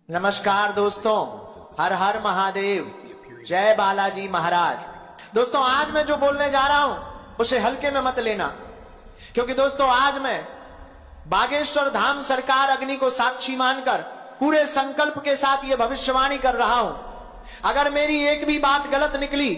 नमस्कार दोस्तों, हर हर महादेव, जय बालाजी महाराज। दोस्तों, आज मैं जो बोलने जा रहा हूं उसे हल्के में मत लेना, क्योंकि दोस्तों आज मैं बागेश्वर धाम सरकार अग्नि को साक्षी मानकर पूरे संकल्प के साथ यह भविष्यवाणी कर रहा हूं। अगर मेरी एक भी बात गलत निकली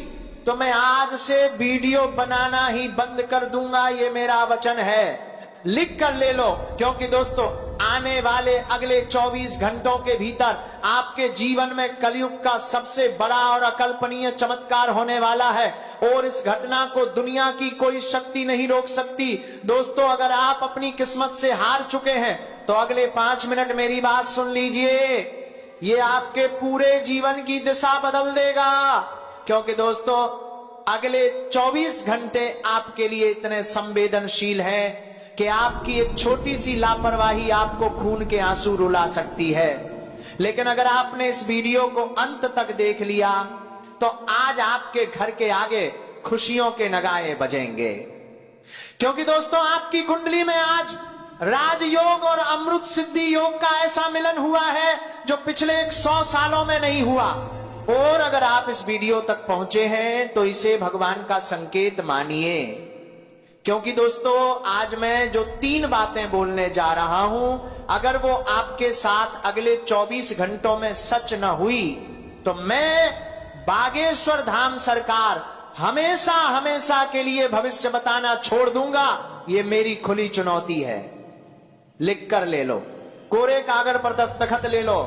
तो मैं आज से वीडियो बनाना ही बंद कर दूंगा, ये मेरा वचन है। लिख कर ले लो, क्योंकि दोस्तों आने वाले अगले 24 घंटों के भीतर आपके जीवन में कलयुग का सबसे बड़ा और अकल्पनीय चमत्कार होने वाला है और इस घटना को दुनिया की कोई शक्ति नहीं रोक सकती। दोस्तों, अगर आप अपनी किस्मत से हार चुके हैं तो अगले 5 मिनट मेरी बात सुन लीजिए, ये आपके पूरे जीवन की दिशा बदल देगा। क्योंकि दोस्तों अगले 24 घंटे आपके लिए इतने संवेदनशील हैं कि आपकी एक छोटी सी लापरवाही आपको खून के आंसू रुला सकती है। लेकिन अगर आपने इस वीडियो को अंत तक देख लिया तो आज आपके घर के आगे खुशियों के नगाड़े बजेंगे, क्योंकि दोस्तों आपकी कुंडली में आज राजयोग और अमृत सिद्धि योग का ऐसा मिलन हुआ है जो पिछले 100 सालों में नहीं हुआ। और अगर आप इस वीडियो तक पहुंचे हैं तो इसे भगवान का संकेत मानिए, क्योंकि दोस्तों आज मैं जो 3 बातें बोलने जा रहा हूं, अगर वो आपके साथ अगले 24 घंटों में सच न हुई तो मैं बागेश्वर धाम सरकार हमेशा हमेशा के लिए भविष्य बताना छोड़ दूंगा। ये मेरी खुली चुनौती है। लिख कर ले लो, कोरे कागज पर दस्तखत ले लो।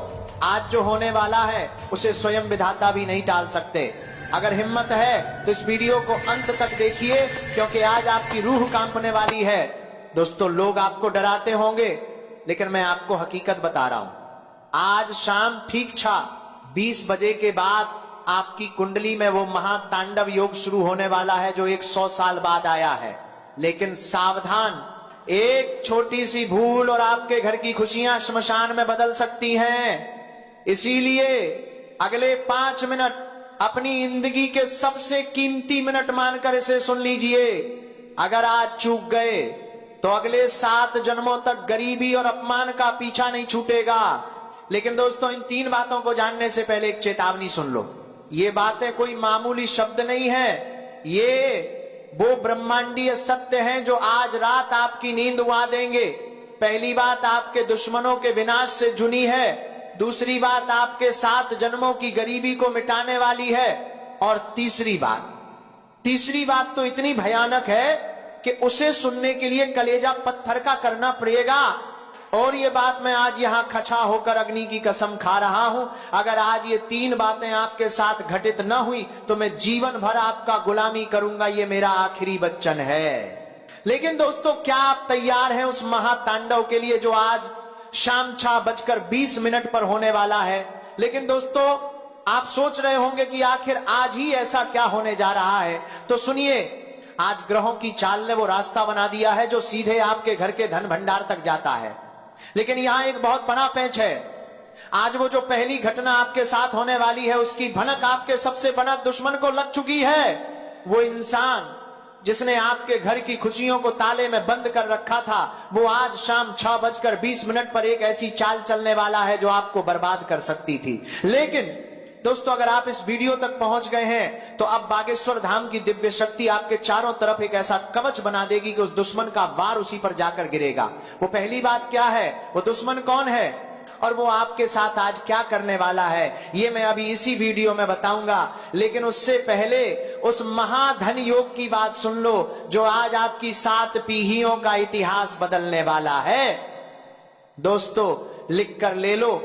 आज जो होने वाला है उसे स्वयं विधाता भी नहीं टाल सकते। अगर हिम्मत है तो इस वीडियो को अंत तक देखिए, क्योंकि आज आपकी रूह कांपने वाली है। दोस्तों, लोग आपको डराते होंगे, लेकिन मैं आपको हकीकत बता रहा हूं। आज शाम ठीक 20 बजे के बाद आपकी कुंडली में वो महातांडव योग शुरू होने वाला है जो 100 साल बाद आया है। लेकिन सावधान, एक छोटी सी भूल और आपके घर की खुशियां श्मशान में बदल सकती हैं। इसीलिए अगले 5 मिनट अपनी जिंदगी के सबसे कीमती मिनट मानकर इसे सुन लीजिए। अगर आज चूक गए तो अगले 7 जन्मों तक गरीबी और अपमान का पीछा नहीं छूटेगा। लेकिन दोस्तों, इन 3 बातों को जानने से पहले एक चेतावनी सुन लो। ये बातें कोई मामूली शब्द नहीं है, ये वो ब्रह्मांडीय सत्य हैं जो आज रात आपकी नींद उड़ा देंगे। पहली बात आपके दुश्मनों के विनाश से जुनी है, दूसरी बात आपके 7 जन्मों की गरीबी को मिटाने वाली है, और तीसरी बात तो इतनी भयानक है कि उसे सुनने के लिए कलेजा पत्थर का करना पड़ेगा। और ये बात मैं आज यहां खचा होकर अग्नि की कसम खा रहा हूं, अगर आज ये 3 बातें आपके साथ घटित न हुई तो मैं जीवन भर आपका गुलामी करूंगा। ये मेरा आखिरी वचन है। लेकिन दोस्तों, क्या आप तैयार हैं उस महातांडव के लिए जो आज शाम 6:20 पर होने वाला है? लेकिन दोस्तों, आप सोच रहे होंगे कि आखिर आज ही ऐसा क्या होने जा रहा है। तो सुनिए, आज ग्रहों की चाल ने वो रास्ता बना दिया है जो सीधे आपके घर के धन भंडार तक जाता है। लेकिन यहां एक बहुत बड़ा पेंच है। आज वो जो पहली घटना आपके साथ होने वाली है उसकी भनक आपके सबसे बड़ा दुश्मन को लग चुकी है। वो इंसान जिसने आपके घर की खुशियों को ताले में बंद कर रखा था, वो आज शाम 6:20 पर एक ऐसी चाल चलने वाला है जो आपको बर्बाद कर सकती थी। लेकिन दोस्तों, अगर आप इस वीडियो तक पहुंच गए हैं तो अब बागेश्वर धाम की दिव्य शक्ति आपके चारों तरफ एक ऐसा कवच बना देगी कि उस दुश्मन का वार उसी पर जाकर गिरेगा। वो पहली बात क्या है, वो दुश्मन कौन है और वो आपके साथ आज क्या करने वाला है, ये मैं अभी इसी वीडियो में बताऊंगा। लेकिन उससे पहले उस महाधन योग की बात सुन लो जो आज आपकी 7 पीढ़ियों का इतिहास बदलने वाला है। दोस्तों, लिख कर ले लो,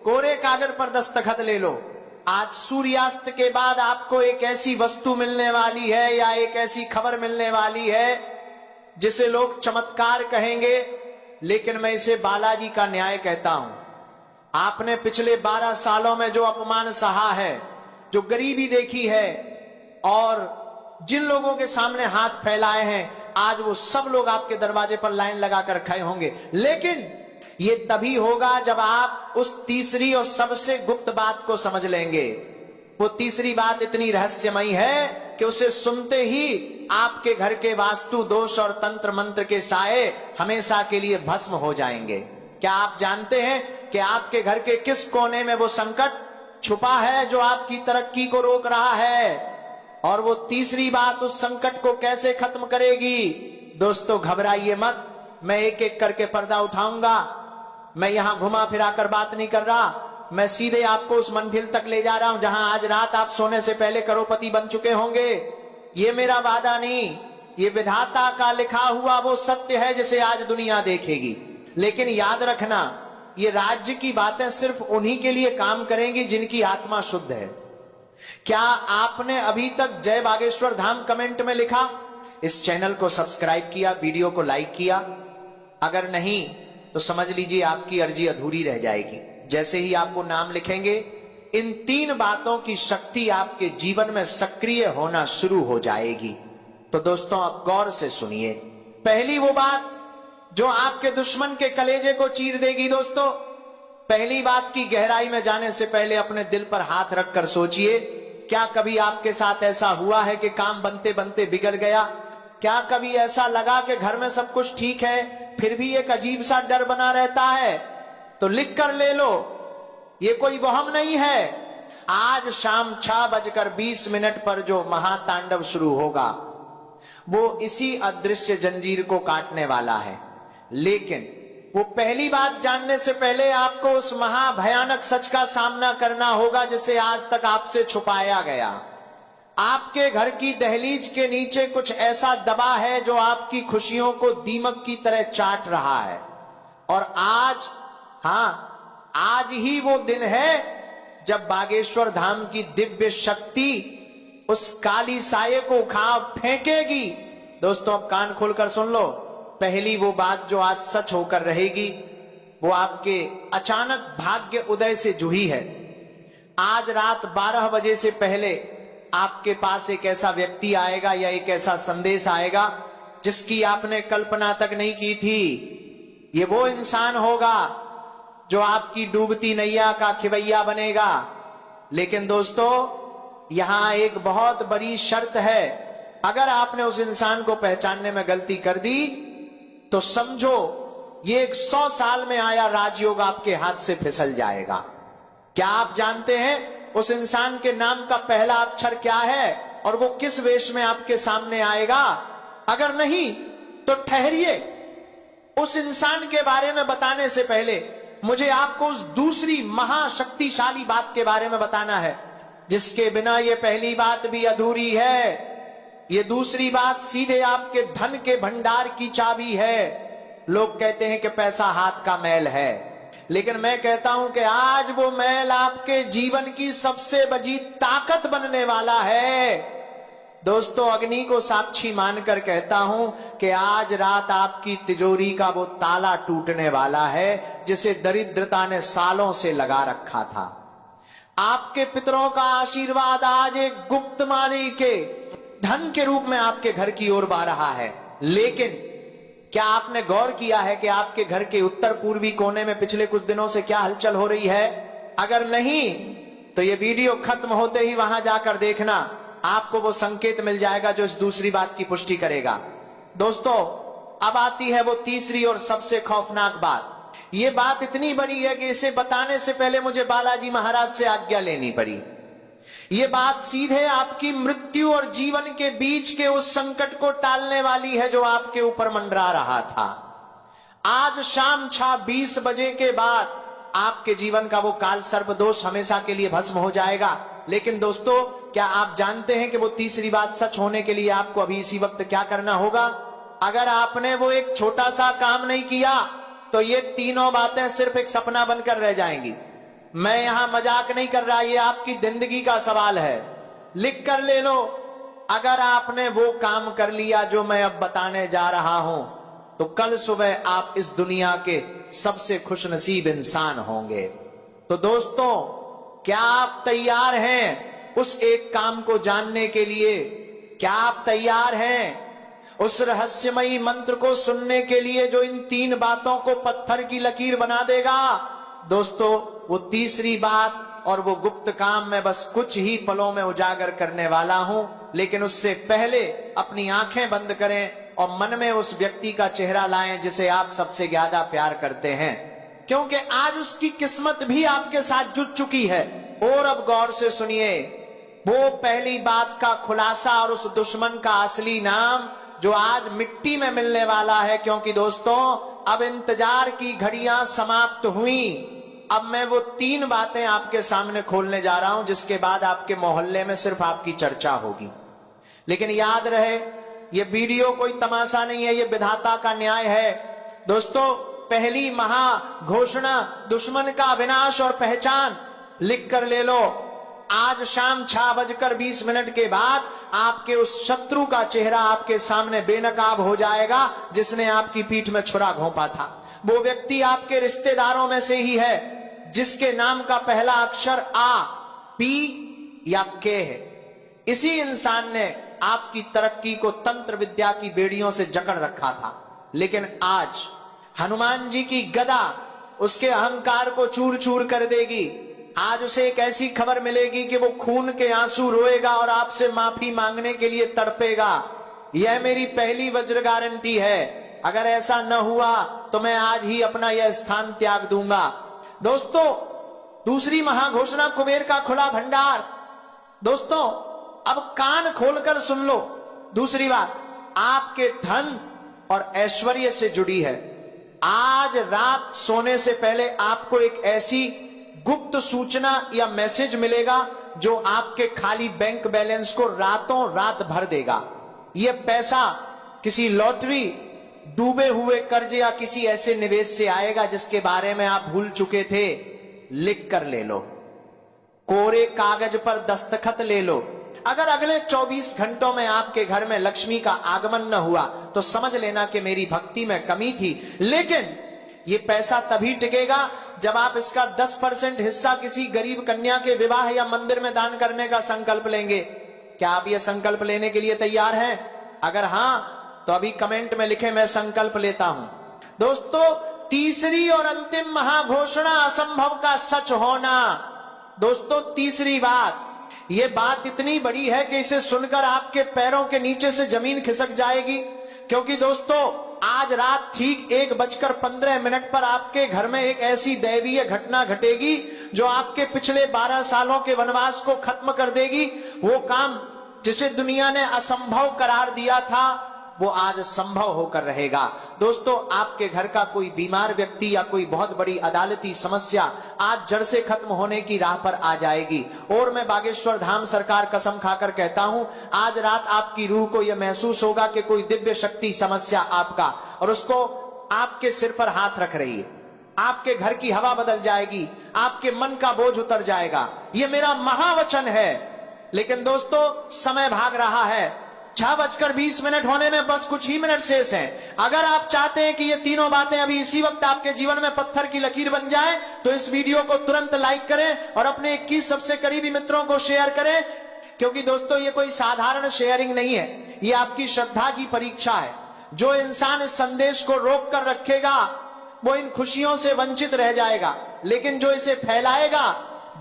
कोरे कागज पर दस्तखत ले लो। आज सूर्यास्त के बाद आपको एक ऐसी वस्तु मिलने वाली है या एक ऐसी खबर मिलने वाली है जिसे लोग चमत्कार कहेंगे, लेकिन मैं इसे बालाजी का न्याय कहता हूं। आपने पिछले 12 सालों में जो अपमान सहा है, जो गरीबी देखी है और जिन लोगों के सामने हाथ फैलाए हैं, आज वो सब लोग आपके दरवाजे पर लाइन लगाकर खड़े होंगे। लेकिन ये तभी होगा जब आप उस तीसरी और सबसे गुप्त बात को समझ लेंगे। वो तीसरी बात इतनी रहस्यमयी है कि उसे सुनते ही आपके घर के वास्तु दोष और तंत्र मंत्र के साए हमेशा के लिए भस्म हो जाएंगे। क्या आप जानते हैं कि आपके घर के किस कोने में वो संकट छुपा है जो आपकी तरक्की को रोक रहा है, और वो तीसरी बात उस संकट को कैसे खत्म करेगी। दोस्तों घबराइए मत, मैं एक एक करके पर्दा उठाऊंगा। मैं यहां घुमा फिरा कर बात नहीं कर रहा, मैं सीधे आपको उस मंजिल तक ले जा रहा हूं जहां आज रात आप सोने से पहले करोड़पति बन चुके होंगे। ये मेरा वादा नहीं, ये विधाता का लिखा हुआ वो सत्य है जिसे आज दुनिया देखेगी। लेकिन याद रखना, ये राज्य की बातें सिर्फ उन्हीं के लिए काम करेंगी जिनकी आत्मा शुद्ध है। क्या आपने अभी तक जय बागेश्वर धाम कमेंट में लिखा? इस चैनल को सब्सक्राइब किया, वीडियो को लाइक किया? अगर नहीं तो समझ लीजिए आपकी अर्जी अधूरी रह जाएगी। जैसे ही आप वो नाम लिखेंगे, इन 3 बातों की शक्ति आपके जीवन में सक्रिय होना शुरू हो जाएगी। तो दोस्तों आप गौर से सुनिए। पहली वो बात जो आपके दुश्मन के कलेजे को चीर देगी। दोस्तों पहली बात की गहराई में जाने से पहले अपने दिल पर हाथ रखकर सोचिए, क्या कभी आपके साथ ऐसा हुआ है कि काम बनते बनते बिगड़ गया? क्या कभी ऐसा लगा कि घर में सब कुछ ठीक है फिर भी एक अजीब सा डर बना रहता है? तो लिख कर ले लो, ये कोई वहम नहीं है। आज शाम 6:20 पर जो महातांडव शुरू होगा वो इसी अदृश्य जंजीर को काटने वाला है। लेकिन वो पहली बात जानने से पहले आपको उस महाभयानक सच का सामना करना होगा जिसे आज तक आपसे छुपाया गया। आपके घर की दहलीज के नीचे कुछ ऐसा दबा है जो आपकी खुशियों को दीमक की तरह चाट रहा है। और आज, हाँ, आज ही वो दिन है जब बागेश्वर धाम की दिव्य शक्ति उस काली साये को उखाड़ फेंकेगी। दोस्तों अब कान खोलकर सुन लो। पहली वो बात जो आज सच होकर रहेगी वो आपके अचानक भाग्य उदय से जुड़ी है। आज रात 12 बजे से पहले आपके पास एक ऐसा व्यक्ति आएगा या एक ऐसा संदेश आएगा जिसकी आपने कल्पना तक नहीं की थी। ये वो इंसान होगा जो आपकी डूबती नैया का खिवैया बनेगा। लेकिन दोस्तों यहां एक बहुत बड़ी शर्त है, अगर आपने उस इंसान को पहचानने में गलती कर दी तो समझो ये 100 साल में आया राजयोग आपके हाथ से फिसल जाएगा। क्या आप जानते हैं उस इंसान के नाम का पहला अक्षर क्या है और वो किस वेश में आपके सामने आएगा? अगर नहीं तो ठहरिए, उस इंसान के बारे में बताने से पहले मुझे आपको उस दूसरी महाशक्तिशाली बात के बारे में बताना है जिसके बिना ये पहली बात भी अधूरी है। ये दूसरी बात सीधे आपके धन के भंडार की चाबी है। लोग कहते हैं कि पैसा हाथ का मैल है, लेकिन मैं कहता हूं कि आज वो मैल आपके जीवन की सबसे बड़ी ताकत बनने वाला है। दोस्तों अग्नि को साक्षी मानकर कहता हूं कि आज रात आपकी तिजोरी का वो ताला टूटने वाला है जिसे दरिद्रता ने सालों से लगा रखा था। आपके पितरों का आशीर्वाद आज एक गुप्त मानी के धन के रूप में आपके घर की ओर बह रहा है। लेकिन क्या आपने गौर किया है कि आपके घर के उत्तर पूर्वी कोने में पिछले कुछ दिनों से क्या हलचल हो रही है? अगर नहीं तो ये वीडियो खत्म होते ही वहां जाकर देखना, आपको वो संकेत मिल जाएगा जो इस दूसरी बात की पुष्टि करेगा। दोस्तों अब आती है वो तीसरी और सबसे खौफनाक बात। ये बात इतनी बड़ी है कि इसे बताने से पहले मुझे बालाजी महाराज से आज्ञा लेनी पड़ी। ये बात सीधे आपकी मृत्यु और जीवन के बीच के उस संकट को टालने वाली है जो आपके ऊपर मंडरा रहा था। आज शाम 6:20 बजे के बाद आपके जीवन का वो काल सर्प दोष हमेशा के लिए भस्म हो जाएगा। लेकिन दोस्तों क्या आप जानते हैं कि वो तीसरी बात सच होने के लिए आपको अभी इसी वक्त क्या करना होगा? अगर आपने वो एक छोटा सा काम नहीं किया तो ये तीनों बातें सिर्फ एक सपना बनकर रह जाएंगी। मैं यहां मजाक नहीं कर रहा, ये आपकी जिंदगी का सवाल है। लिख कर ले लो, अगर आपने वो काम कर लिया जो मैं अब बताने जा रहा हूं तो कल सुबह आप इस दुनिया के सबसे खुशनसीब इंसान होंगे। तो दोस्तों क्या आप तैयार हैं उस एक काम को जानने के लिए? क्या आप तैयार हैं उस रहस्यमयी मंत्र को सुनने के लिए जो इन 3 बातों को पत्थर की लकीर बना देगा? दोस्तों वो तीसरी बात और वो गुप्त काम मैं बस कुछ ही पलों में उजागर करने वाला हूं। लेकिन उससे पहले अपनी आंखें बंद करें और मन में उस व्यक्ति का चेहरा लाएं जिसे आप सबसे ज्यादा प्यार करते हैं। क्योंकि आज उसकी किस्मत भी आपके साथ जुट चुकी है। और अब गौर से सुनिए वो पहली बात का खुलासा और उस दुश्मन का असली नाम जो आज मिट्टी में मिलने वाला है। क्योंकि दोस्तों अब इंतजार की घड़ियां समाप्त हुई। अब मैं वो 3 बातें आपके सामने खोलने जा रहा हूं जिसके बाद आपके मोहल्ले में सिर्फ आपकी चर्चा होगी। लेकिन याद रहे ये वीडियो कोई तमाशा नहीं है, ये विधाता का न्याय है। दोस्तों पहली महाघोषणा दुश्मन का विनाश और पहचान लिख कर ले लो। आज शाम 6:20 के बाद आपके उस शत्रु का चेहरा आपके सामने बेनकाब हो जाएगा जिसने आपकी पीठ में छुरा घोंपा था। वो व्यक्ति आपके रिश्तेदारों में से ही है जिसके नाम का पहला अक्षर आ, पी या के है। इसी इंसान ने आपकी तरक्की को तंत्र विद्या की बेड़ियों से जकड़ रखा था। लेकिन आज हनुमान जी की गदा उसके अहंकार को चूर चूर कर देगी। आज उसे एक ऐसी खबर मिलेगी कि वो खून के आंसू रोएगा और आपसे माफी मांगने के लिए तड़पेगा। यह मेरी पहली वज्र गारंटी है। अगर ऐसा न हुआ तो मैं आज ही अपना यह स्थान त्याग दूंगा। दोस्तों दूसरी महाघोषणा कुबेर का खुला भंडार। दोस्तों अब कान खोलकर सुन लो। दूसरी बात आपके धन और ऐश्वर्य से जुड़ी है। आज रात सोने से पहले आपको एक ऐसी गुप्त सूचना या मैसेज मिलेगा जो आपके खाली बैंक बैलेंस को रातों रात भर देगा। यह पैसा किसी लॉटरी, डूबे हुए कर्ज या किसी ऐसे निवेश से आएगा जिसके बारे में आप भूल चुके थे। लिख कर ले लो, कोरे कागज पर दस्तखत ले लो। अगर अगले 24 घंटों में आपके घर में लक्ष्मी का आगमन न हुआ तो समझ लेना कि मेरी भक्ति में कमी थी। लेकिन यह पैसा तभी टिकेगा जब आप इसका 10% हिस्सा किसी गरीब कन्या के विवाह या मंदिर में दान करने का संकल्प लेंगे। क्या आप यह संकल्प लेने के लिए तैयार हैं? अगर हां तो अभी कमेंट में लिखें मैं संकल्प लेता हूं। दोस्तों तीसरी और अंतिम महाघोषणा असंभव का सच होना। दोस्तों तीसरी बात, यह बात इतनी बड़ी है कि इसे सुनकर आपके पैरों के नीचे से जमीन खिसक जाएगी। क्योंकि दोस्तों आज रात ठीक 1:15 पर आपके घर में एक ऐसी दैवीय घटना घटेगी जो आपके पिछले 12 सालों के वनवास को खत्म कर देगी। वो काम जिसे दुनिया ने असंभव करार दिया था वो आज संभव होकर रहेगा। दोस्तों आपके घर का कोई बीमार व्यक्ति या कोई बहुत बड़ी अदालती समस्या आज जड़ से खत्म होने की राह पर आ जाएगी। और मैं बागेश्वर धाम सरकार कसम खाकर कहता हूं आज रात आपकी रूह को यह महसूस होगा कि कोई दिव्य शक्ति समस्या आपका और उसको आपके सिर पर हाथ रख रही है। आपके घर की हवा बदल जाएगी, आपके मन का बोझ उतर जाएगा। यह मेरा महावचन है। लेकिन दोस्तों समय भाग रहा है। 6:20 होने में बस कुछ ही मिनट शेष हैं। अगर आप चाहते हैं कि ये तीनों बातें अभी इसी वक्त आपके जीवन में पत्थर की लकीर बन जाएं, तो इस वीडियो को तुरंत लाइक करें और अपने 21 सबसे करीबी मित्रों को शेयर करें। क्योंकि दोस्तों ये कोई साधारण शेयरिंग नहीं है, ये आपकी श्रद्धा की परीक्षा है। जो इंसान इस संदेश को रोक कर रखेगा वो इन खुशियों से वंचित रह जाएगा, लेकिन जो इसे फैलाएगा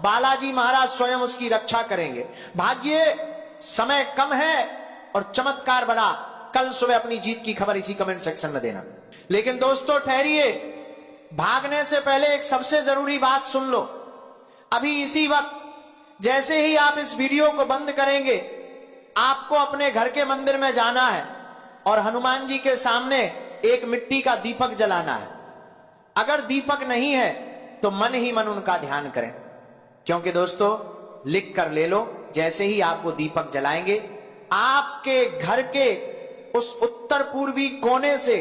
बालाजी महाराज स्वयं उसकी रक्षा करेंगे। भाग्य समय कम है और चमत्कार बड़ा। कल सुबह अपनी जीत की खबर इसी कमेंट सेक्शन में देना। लेकिन दोस्तों ठहरिए, भागने से पहले एक सबसे जरूरी बात सुन लो। अभी इसी वक्त जैसे ही आप इस वीडियो को बंद करेंगे आपको अपने घर के मंदिर में जाना है और हनुमान जी के सामने एक मिट्टी का दीपक जलाना है। अगर दीपक नहीं है तो मन ही मन उनका ध्यान करें। क्योंकि दोस्तों लिख कर ले लो, जैसे ही आप वो दीपक जलाएंगे आपके घर के उस उत्तर पूर्वी कोने से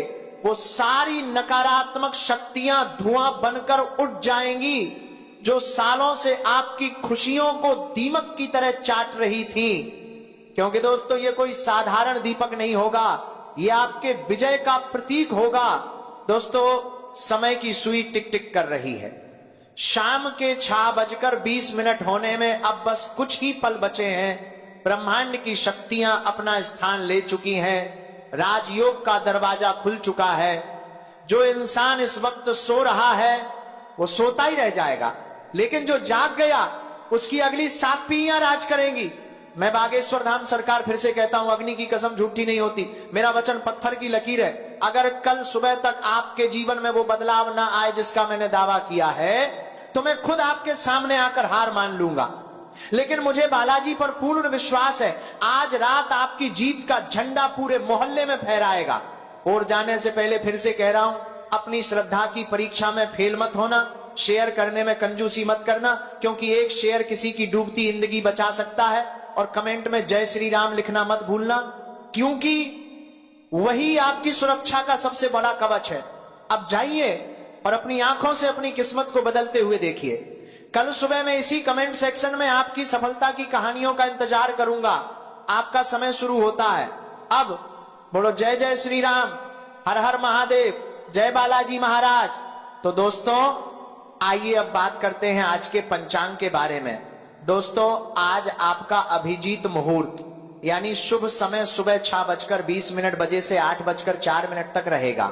वो सारी नकारात्मक शक्तियां धुआं बनकर उठ जाएंगी जो सालों से आपकी खुशियों को दीमक की तरह चाट रही थी। क्योंकि दोस्तों ये कोई साधारण दीपक नहीं होगा, ये आपके विजय का प्रतीक होगा। दोस्तों समय की सुई टिक टिक कर रही है। शाम के 6:20 होने में अब बस कुछ ही पल बचे हैं। ब्रह्मांड की शक्तियां अपना स्थान ले चुकी हैं। राजयोग का दरवाजा खुल चुका है। जो इंसान इस वक्त सो रहा है वो सोता ही रह जाएगा, लेकिन जो जाग गया उसकी अगली 7 पीढ़ियां राज करेंगी। मैं बागेश्वर धाम सरकार फिर से कहता हूं, अग्नि की कसम झूठी नहीं होती। मेरा वचन पत्थर की लकीर है। अगर कल सुबह तक आपके जीवन में वो बदलाव ना आए जिसका मैंने दावा किया है, तो मैं खुद आपके सामने आकर हार मान लूंगा। लेकिन मुझे बालाजी पर पूर्ण विश्वास है, आज रात आपकी जीत का झंडा पूरे मोहल्ले में फहराएगा। और जाने से पहले फिर से कह रहा हूं, अपनी श्रद्धा की परीक्षा में फेल मत होना, शेयर करने में कंजूसी मत करना, क्योंकि एक शेयर किसी की डूबती जिंदगी बचा सकता है। और कमेंट में जय श्री राम लिखना मत भूलना, क्योंकि वही आपकी सुरक्षा का सबसे बड़ा कवच है। अब जाइए और अपनी आंखों से अपनी किस्मत को बदलते हुए देखिए। कल सुबह मैं इसी कमेंट सेक्शन में आपकी सफलता की कहानियों का इंतजार करूंगा। आपका समय शुरू होता है अब। बोलो जय जय श्री राम, हर हर महादेव, जय बालाजी महाराज। तो दोस्तों आइए अब बात करते हैं आज के पंचांग के बारे में। दोस्तों आज आपका अभिजीत मुहूर्त यानी शुभ समय सुबह 6:20 बजे से 8:04 तक रहेगा।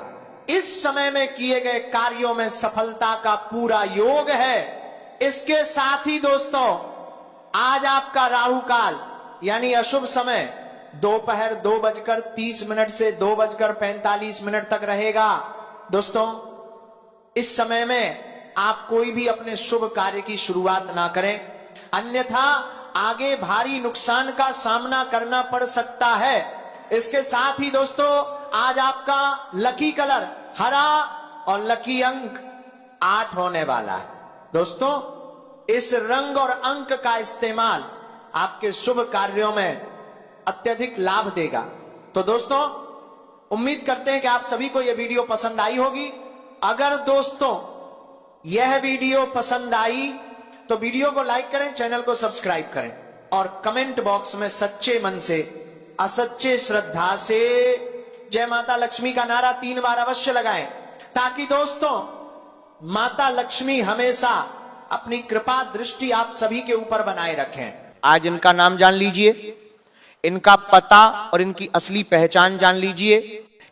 इस समय में किए गए कार्यों में सफलता का पूरा योग है। इसके साथ ही दोस्तों आज आपका राहु काल यानी अशुभ समय दोपहर 2:30 से 2:45 तक रहेगा। दोस्तों इस समय में आप कोई भी अपने शुभ कार्य की शुरुआत ना करें, अन्यथा आगे भारी नुकसान का सामना करना पड़ सकता है। इसके साथ ही दोस्तों आज आपका लकी कलर हरा और लकी अंक 8 होने वाला है। दोस्तों इस रंग और अंक का इस्तेमाल आपके शुभ कार्यों में अत्यधिक लाभ देगा। तो दोस्तों उम्मीद करते हैं कि आप सभी को यह वीडियो पसंद आई होगी। अगर दोस्तों यह वीडियो पसंद आई तो वीडियो को लाइक करें, चैनल को सब्सक्राइब करें और कमेंट बॉक्स में सच्चे मन से असच्चे श्रद्धा से जय माता लक्ष्मी का नारा 3 बार अवश्य लगाएं, ताकि दोस्तों माता लक्ष्मी हमेशा अपनी कृपा दृष्टि आप सभी के ऊपर बनाए रखें। आज इनका नाम जान लीजिए, इनका पता और इनकी असली पहचान जान लीजिए,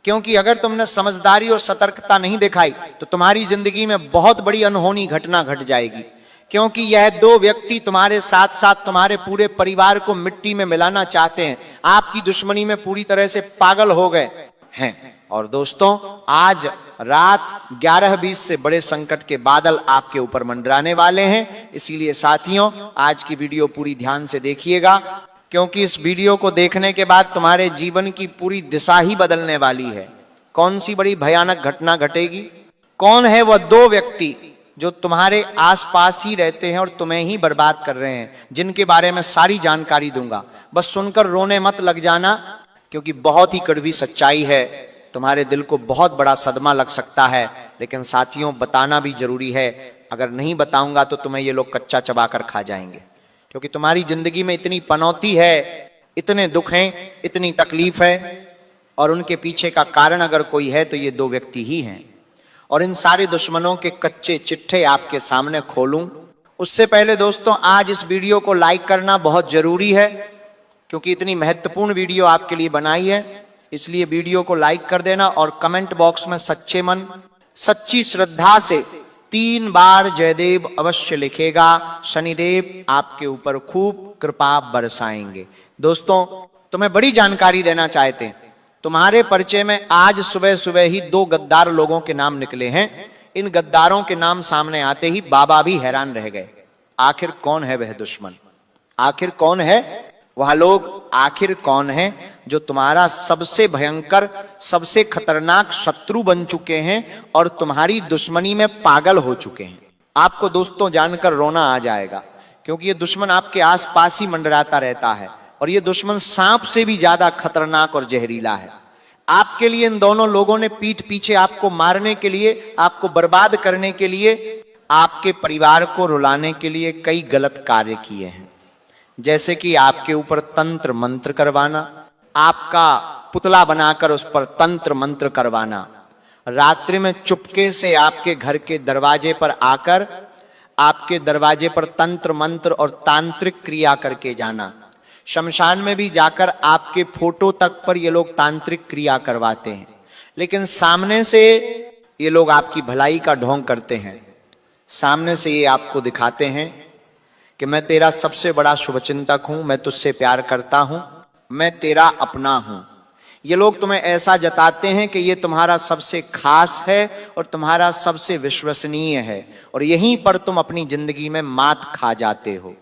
क्योंकि अगर तुमने समझदारी और सतर्कता नहीं दिखाई तो तुम्हारी जिंदगी में बहुत बड़ी अनहोनी घटना घट जाएगी। क्योंकि यह 2 व्यक्ति तुम्हारे साथ साथ तुम्हारे पूरे परिवार को मिट्टी में मिलाना चाहते हैं, आपकी दुश्मनी में पूरी तरह से पागल हो गए हैं। और दोस्तों आज रात 11:20 से बड़े संकट के बादल आपके ऊपर मंडराने वाले हैं। इसीलिए साथियों आज की वीडियो पूरी ध्यान से देखिएगा, क्योंकि इस वीडियो को देखने के बाद तुम्हारे जीवन की पूरी दिशा ही बदलने वाली है। कौन सी बड़ी भयानक घटना घटेगी? कौन है वह 2 व्यक्ति जो तुम्हारे आसपास ही रहते हैं और तुम्हें ही बर्बाद कर रहे हैं, जिनके बारे में सारी जानकारी दूंगा। बस सुनकर रोने मत लग जाना, क्योंकि बहुत ही कड़वी सच्चाई है। तुम्हारे दिल को बहुत बड़ा सदमा लग सकता है, लेकिन साथियों बताना भी जरूरी है। अगर नहीं बताऊंगा तो तुम्हें ये लोग कच्चा चबा कर खा जाएंगे, क्योंकि तुम्हारी जिंदगी में इतनी पनौती है, इतने दुख हैं, इतनी तकलीफ है, और उनके पीछे का कारण अगर कोई है तो ये 2 व्यक्ति ही हैं। और इन सारे दुश्मनों के कच्चे चिट्ठे आपके सामने खोलूं उससे पहले दोस्तों आज इस वीडियो को लाइक करना बहुत जरूरी है, क्योंकि इतनी महत्वपूर्ण वीडियो आपके लिए बनाई है। इसलिए वीडियो को लाइक कर देना और कमेंट बॉक्स में सच्चे मन सच्ची श्रद्धा से 3 बार जयदेव अवश्य लिखेगा। शनिदेव आपके ऊपर खूब कृपा बरसाएंगे। दोस्तों तुम्हें बड़ी जानकारी देना चाहते हैं, तुम्हारे परिचय में आज सुबह सुबह ही 2 गद्दार लोगों के नाम निकले हैं। इन गद्दारों के नाम सामने आते ही बाबा भी हैरान रह गए। आखिर कौन है वह दुश्मन? आखिर कौन है वह लोग? आखिर कौन है जो तुम्हारा सबसे भयंकर सबसे खतरनाक शत्रु बन चुके हैं और तुम्हारी दुश्मनी में पागल हो चुके हैं? आपको दोस्तों जानकर रोना आ जाएगा, क्योंकि ये दुश्मन आपके आसपास ही मंडराता रहता है, और ये दुश्मन सांप से भी ज्यादा खतरनाक और जहरीला है। आपके लिए इन दोनों लोगों ने पीठ पीछे आपको मारने के लिए, आपको बर्बाद करने के लिए, आपके परिवार को रुलाने के लिए कई गलत कार्य किए हैं। जैसे कि आपके ऊपर तंत्र मंत्र करवाना, आपका पुतला बनाकर उस पर तंत्र मंत्र करवाना, रात्रि में चुपके से आपके घर के दरवाजे पर आकर आपके दरवाजे पर तंत्र मंत्र और तांत्रिक क्रिया करके जाना, शमशान में भी जाकर आपके फोटो तक पर ये लोग तांत्रिक क्रिया करवाते हैं। लेकिन सामने से ये लोग आपकी भलाई का ढोंग करते हैं। सामने से ये आपको दिखाते हैं कि मैं तेरा सबसे बड़ा शुभचिंतक हूं, मैं तुझसे प्यार करता हूं, मैं तेरा अपना हूं। ये लोग तुम्हें ऐसा जताते हैं कि ये तुम्हारा सबसे खास है और तुम्हारा सबसे विश्वसनीय है, और यहीं पर तुम अपनी जिंदगी में मात खा जाते हो।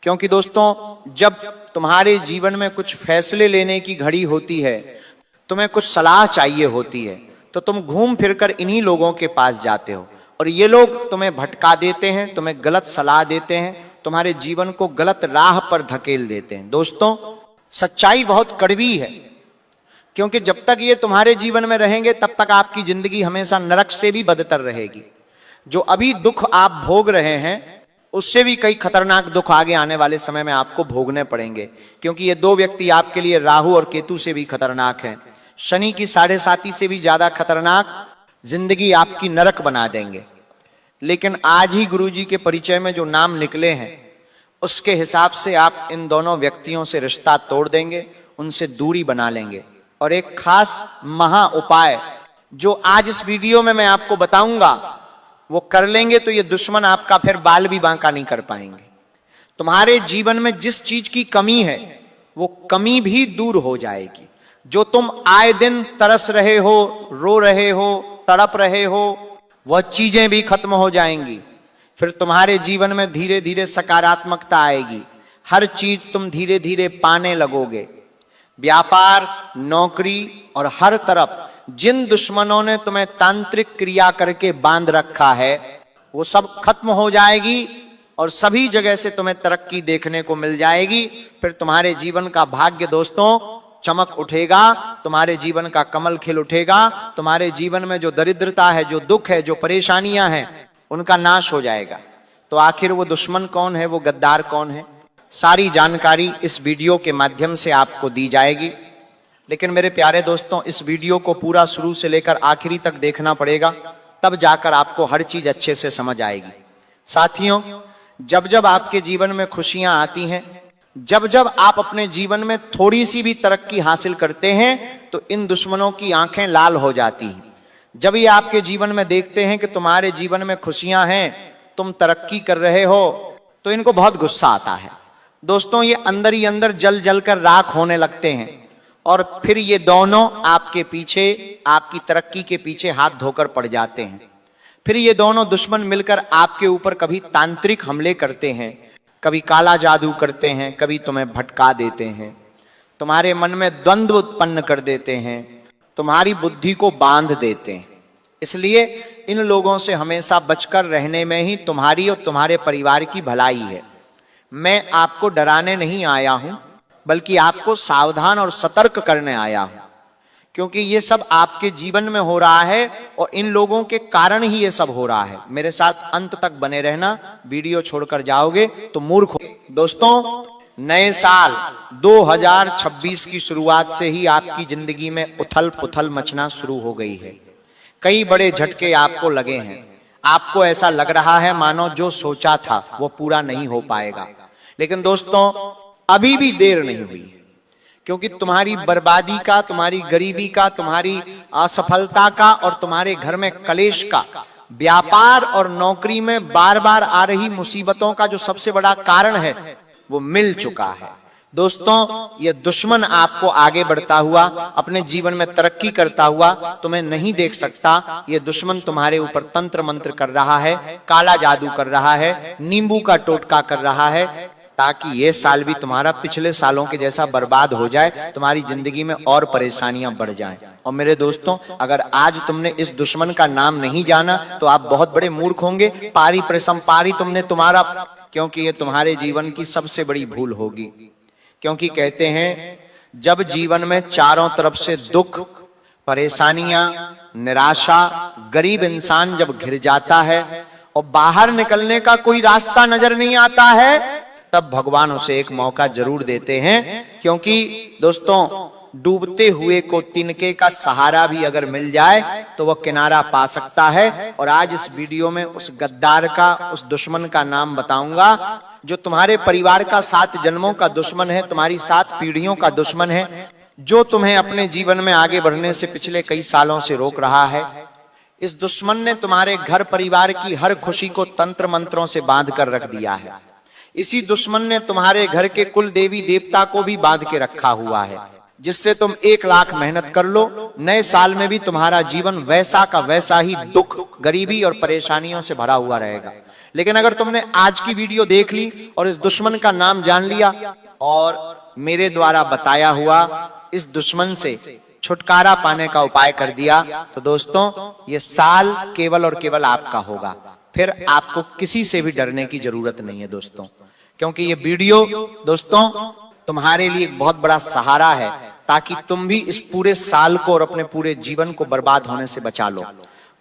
क्योंकि दोस्तों, जब तुम्हारे जीवन में कुछ फैसले लेने की घड़ी होती है, तुम्हें कुछ सलाह चाहिए होती है, तो तुम घूम फिरकर इन्हीं लोगों के पास जाते हो, और ये लोग तुम्हें भटका देते हैं, तुम्हें गलत सलाह देते हैं, तुम्हारे जीवन को गलत राह पर धकेल देते हैं। दोस्तों, सच्चाई बहुत कड़वी है, क्योंकि जब तक ये तुम्हारे जीवन में रहेंगे तब तक आपकी जिंदगी हमेशा नरक से भी बदतर रहेगी। जो अभी दुख आप भोग रहे हैं, उससे भी कई खतरनाक दुख आगे आने वाले समय में आपको भोगने पड़ेंगे, क्योंकि ये दो व्यक्ति आपके लिए राहु और केतु से भी खतरनाक हैं। शनि की 7.5 से भी ज्यादा खतरनाक जिंदगी आपकी नरक बना देंगे। लेकिन आज ही गुरुजी के परिचय में जो नाम निकले हैं, उसके हिसाब से आप इन दोनों व्यक्तियों से रिश्ता तोड़ देंगे, उनसे दूरी बना लेंगे। और एक खास महा उपाय जो आज इस वीडियो में मैं आपको बताऊंगा, वो कर लेंगे तो ये दुश्मन आपका फिर बाल भी बांका नहीं कर पाएंगे। तुम्हारे जीवन में जिस चीज की कमी है, वो कमी भी दूर हो जाएगी। जो तुम आए दिन तरस रहे हो, रो रहे हो, तड़प रहे हो, वह चीजें भी खत्म हो जाएंगी। फिर तुम्हारे जीवन में धीरे धीरे सकारात्मकता आएगी। हर चीज तुम धीरे धीरे पाने लगोगे। व्यापार, नौकरी और हर तरफ जिन दुश्मनों ने तुम्हें तांत्रिक क्रिया करके बांध रखा है, वो सब खत्म हो जाएगी और सभी जगह से तुम्हें तरक्की देखने को मिल जाएगी। फिर तुम्हारे जीवन का भाग्य दोस्तों चमक उठेगा, तुम्हारे जीवन का कमल खिल उठेगा। तुम्हारे जीवन में जो दरिद्रता है, जो दुख है, जो परेशानियां हैं, उनका नाश हो जाएगा। तो आखिर वो दुश्मन कौन है, वो गद्दार कौन है, सारी जानकारी इस वीडियो के माध्यम से आपको दी जाएगी। लेकिन मेरे प्यारे दोस्तों, इस वीडियो को पूरा शुरू से लेकर आखिरी तक देखना पड़ेगा, तब जाकर आपको हर चीज अच्छे से समझ आएगी। साथियों, जब जब आपके जीवन में खुशियां आती हैं, जब जब आप अपने जीवन में थोड़ी सी भी तरक्की हासिल करते हैं, तो इन दुश्मनों की आंखें लाल हो जाती हैं। जब ये आपके जीवन में देखते हैं कि तुम्हारे जीवन में खुशियां हैं, तुम तरक्की कर रहे हो, तो इनको बहुत गुस्सा आता है। दोस्तों, ये अंदर ही अंदर जल जल कर राख होने लगते हैं, और फिर ये दोनों आपके पीछे, आपकी तरक्की के पीछे हाथ धोकर पड़ जाते हैं। फिर ये दोनों दुश्मन मिलकर आपके ऊपर कभी तांत्रिक हमले करते हैं, कभी काला जादू करते हैं, कभी तुम्हें भटका देते हैं, तुम्हारे मन में द्वंद्व उत्पन्न कर देते हैं, तुम्हारी बुद्धि को बांध देते हैं। इसलिए इन लोगों से हमेशा बचकर रहने में ही तुम्हारी और तुम्हारे परिवार की भलाई है। मैं आपको डराने नहीं आया हूं, बल्कि आपको सावधान और सतर्क करने आया हूं, क्योंकि ये सब आपके जीवन में हो रहा है और इन लोगों के कारण ही ये सब हो रहा है। मेरे साथ अंत तक बने रहना, वीडियो छोड़कर जाओगे तो मूर्ख हो। दोस्तों, नए साल 2026 की शुरुआत से ही आपकी जिंदगी में उथल पुथल मचना शुरू हो गई है। कई बड़े झटके आपको लगे हैं। आपको ऐसा लग रहा है मानो जो सोचा था वो पूरा नहीं हो पाएगा। लेकिन दोस्तों, अभी भी देर नहीं हुई, क्योंकि तुम्हारी बर्बादी का, तुम्हारी गरीबी का, तुम्हारी असफलता का और तुम्हारे घर में कलेश का, व्यापार और नौकरी में बार बार आ रही मुसीबतों का जो सबसे बड़ा कारण है, वो मिल चुका है। दोस्तों, ये दुश्मन आपको आगे बढ़ता हुआ, अपने जीवन में तरक्की करता हुआ तुम्हें नहीं देख सकता। ये दुश्मन तुम्हारे ऊपर तंत्र मंत्र कर रहा है, काला जादू कर रहा है, नींबू का टोटका कर रहा है, ताकि ये साल भी तुम्हारा पिछले सालों के जैसा बर्बाद हो जाए, तुम्हारी जिंदगी में और परेशानियां बढ़ जाएं। और मेरे दोस्तों, अगर आज तुमने इस दुश्मन का नाम नहीं जाना तो आप बहुत बड़े मूर्ख होंगे। पारी परसंपारी तुमने तुम्हारा, क्योंकि ये तुम्हारे जीवन की सबसे बड़ी भूल होगी। क्योंकि कहते हैं, जब जीवन में चारों तरफ से दुख, परेशानियां, निराशा, गरीब इंसान जब घिर जाता है और बाहर निकलने का कोई रास्ता नजर नहीं आता है, तब भगवान उसे एक मौका जरूर देते हैं। क्योंकि दोस्तों, डूबते हुए को तिनके का सहारा भी अगर मिल जाए तो वह किनारा पा सकता है। और आज इस वीडियो में उस गद्दार का, उस दुश्मन का नाम बताऊंगा जो तुम्हारे परिवार का 7 जन्मों का दुश्मन है, तुम्हारी 7 पीढ़ियों का दुश्मन है, जो तुम्हें अपने जीवन में आगे बढ़ने से पिछले कई सालों से रोक रहा है। इस दुश्मन ने तुम्हारे घर परिवार की हर खुशी को तंत्र मंत्रों से बांध कर रख दिया है। इसी दुश्मन ने तुम्हारे घर के कुल देवी देवता को भी बांध के रखा हुआ है। जिससे तुम 1 लाख मेहनत कर लो, नए साल में भी तुम्हारा जीवन वैसा का वैसा ही दुख, गरीबी और परेशानियों से भरा हुआ रहेगा। लेकिन अगर तुमने आज की वीडियो देख ली और इस दुश्मन का नाम जान लिया और मेरे द्वारा बताया हुआ इस दुश्मन से छुटकारा पाने का उपाय कर दिया, तो दोस्तों ये साल केवल और केवल आपका होगा। फिर आपको किसी से भी डरने की जरूरत नहीं है दोस्तों, क्योंकि ये वीडियो दोस्तों तुम्हारे लिए एक बहुत बड़ा सहारा है, ताकि तुम भी इस पूरे साल को और अपने पूरे जीवन को बर्बाद होने से बचा लो।